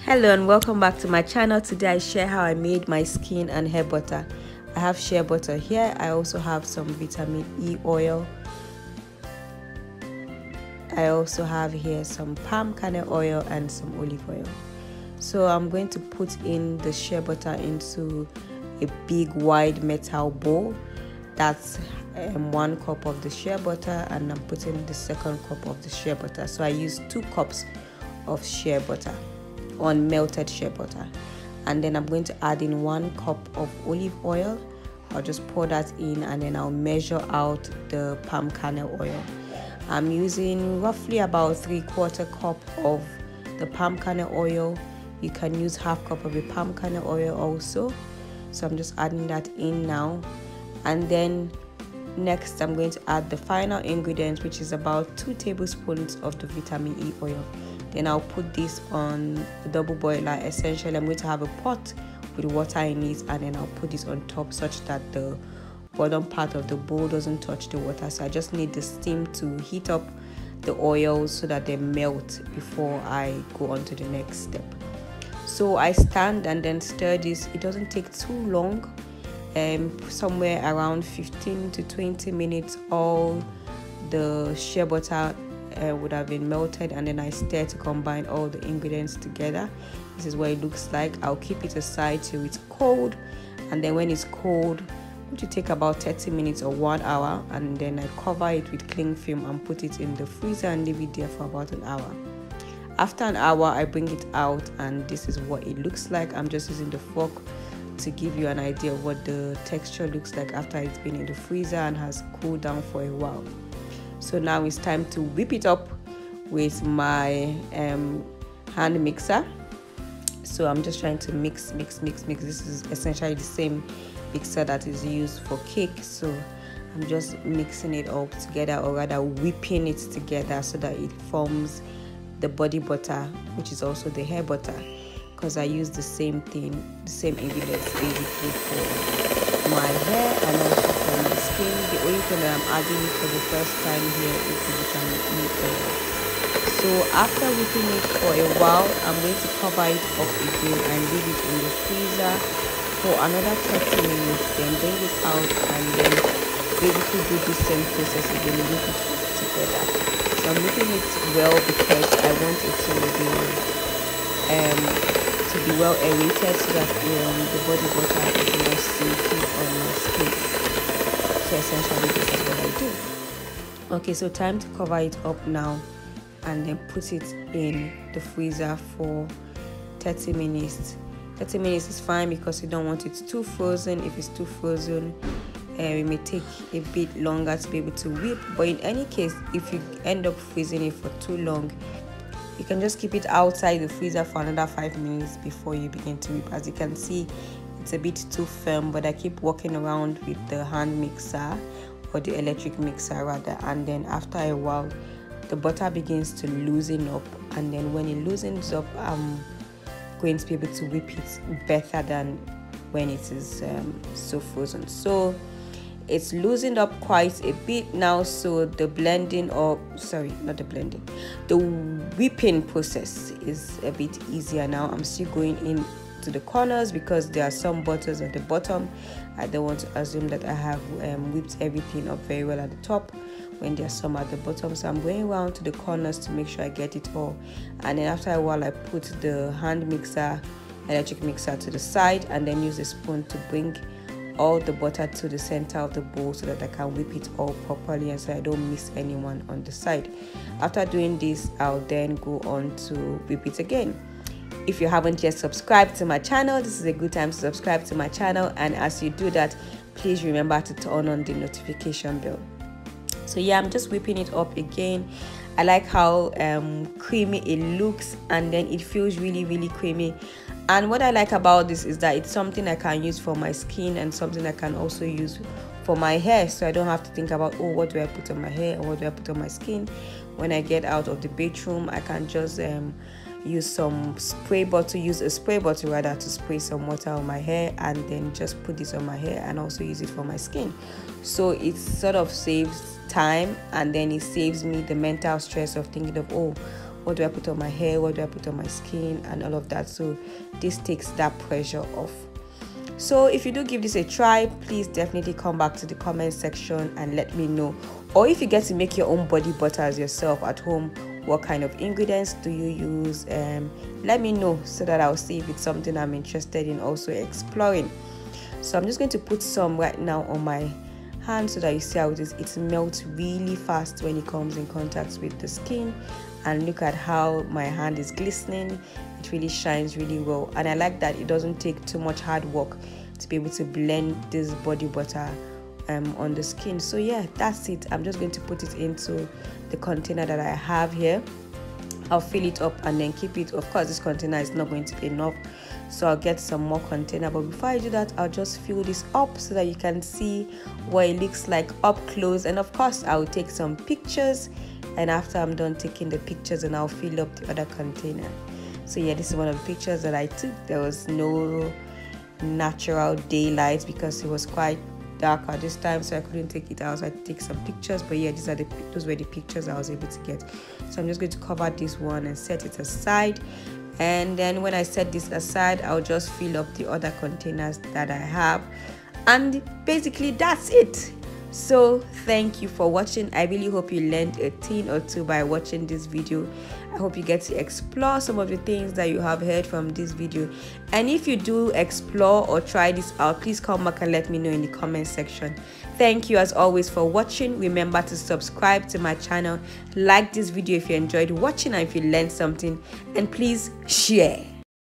Hello and welcome back to my channel. Today I share how I made my skin and hair butter. I have shea butter here. I also have some vitamin E oil. I also have here some palm kernel oil and some olive oil. So I'm going to put in the shea butter into a big wide metal bowl. That's 1 cup of the shea butter, and I'm putting the second cup of the shea butter. So I use 2 cups of shea butter, unmelted shea butter, and then I'm going to add in 1 cup of olive oil. I'll just pour that in, and then I'll measure out the palm kernel oil. I'm using roughly about 3/4 cup of the palm kernel oil. You can use 1/2 cup of the palm kernel oil also. So I'm just adding that in now, and then next I'm going to add the final ingredient, which is about 2 tablespoons of the vitamin E oil. Then I'll put this on the double boiler. Essentially, I'm going to have a pot with water in it, and then I'll put this on top such that the bottom part of the bowl doesn't touch the water. So I just need the steam to heat up the oils so that they melt before I go on to the next step. So I stand and then stir this. It doesn't take too long, somewhere around 15 to 20 minutes. All the shea butter would have been melted, and then I stir to combine all the ingredients together. This is what it looks like. I'll keep it aside till it's cold, and then when it's cold, it will take about 30 minutes or 1 hour, and then I cover it with cling film and put it in the freezer and leave it there for about an hour. After an hour, I bring it out, and this is what it looks like. I'm just using the fork to give you an idea of what the texture looks like after it's been in the freezer and has cooled down for a while. So now it's time to whip it up with my hand mixer. So I'm just trying to mix. This is essentially the same mixer that is used for cake. So I'm just mixing it all together, or rather whipping it together, so that it forms the body butter, which is also the hair butter, because I use the same thing, the same ingredients basically for my hair and also for my skin. The only thing that I'm adding for the first time here is the vitamin E oil. So after whipping it for a while, I'm going to cover it up again and leave it in the freezer for another 30 minutes, then bring it out and then basically do the same process again, whip it together. So I'm whipping it well because I want it to be well aerated, so that the body butter is more silky on my skin. So essentially this is what I do. Okay, so time to cover it up now, and then put it in the freezer for 30 minutes. 30 minutes is fine because you don't want it too frozen. If it's too frozen, it may take a bit longer to be able to whip. But in any case, if you end up freezing it for too long, you can just keep it outside the freezer for another 5 minutes before you begin to whip. As you can see, it's a bit too firm, but I keep walking around with the hand mixer, or the electric mixer rather, and then after a while the butter begins to loosen up, and then when it loosens up, I'm going to be able to whip it better than when it is so frozen. So it's loosened up quite a bit now, so the blending, or sorry, not the blending, the whipping process is a bit easier now. I'm still going in to the corners because there are some butters at the bottom. I don't want to assume that I have whipped everything up very well at the top when there's some at the bottom. So I'm going around to the corners to make sure I get it all, and then after a while I put the hand mixer, electric mixer, to the side, and then use a spoon to bring all the butter to the center of the bowl so that I can whip it all properly, and so I don't miss anyone on the side. After doing this, I'll then go on to whip it again. If you haven't yet subscribed to my channel, this is a good time to subscribe to my channel, and as you do that, please remember to turn on the notification bell. So yeah, I'm just whipping it up again. I like how creamy it looks, and then it feels really creamy. And what I like about this is that it's something I can use for my skin and something I can also use for my hair, so I don't have to think about, oh, what do I put on my hair or what do I put on my skin. When I get out of the bathroom, I can just use a spray bottle rather, to spray some water on my hair, and then just put this on my hair and also use it for my skin. So it sort of saves time, and then it saves me the mental stress of thinking of, oh, what do I put on my hair, what do I put on my skin, and all of that. So this takes that pressure off. So if you do give this a try, please definitely come back to the comment section and let me know. Or if you get to make your own body butters yourself at home, what kind of ingredients do you use? Let me know so that I'll see if it's something I'm interested in also exploring. So I'm just going to put some right now on my hand so that you see how it is. It melts really fast when it comes in contact with the skin. And look at how my hand is glistening. It really shines really well, and I like that it doesn't take too much hard work to be able to blend this body butter on the skin. So yeah, that's it. I'm just going to put it into the container that I have here. I'll fill it up and then keep it. Of course, this container is not going to be enough, so I'll get some more container. But before I do that, I'll just fill this up so that you can see what it looks like up close. And of course, I'll take some pictures, and after I'm done taking the pictures, and I'll fill up the other container. So yeah, this is one of the pictures that I took. There was no natural daylight because it was quite dark at this time, so I couldn't take it out. So I take some pictures, but yeah, those were the pictures I was able to get. So I'm just going to cover this one and set it aside. And then when I set this aside, I'll just fill up the other containers that I have, and basically that's it. So thank you for watching. I really hope you learned a thing or two by watching this video. I hope you get to explore some of the things that you have heard from this video. And if you do explore or try this out, please come back and let me know in the comment section. Thank you as always for watching. Remember to subscribe to my channel, like this video if you enjoyed watching and if you learned something, and please share.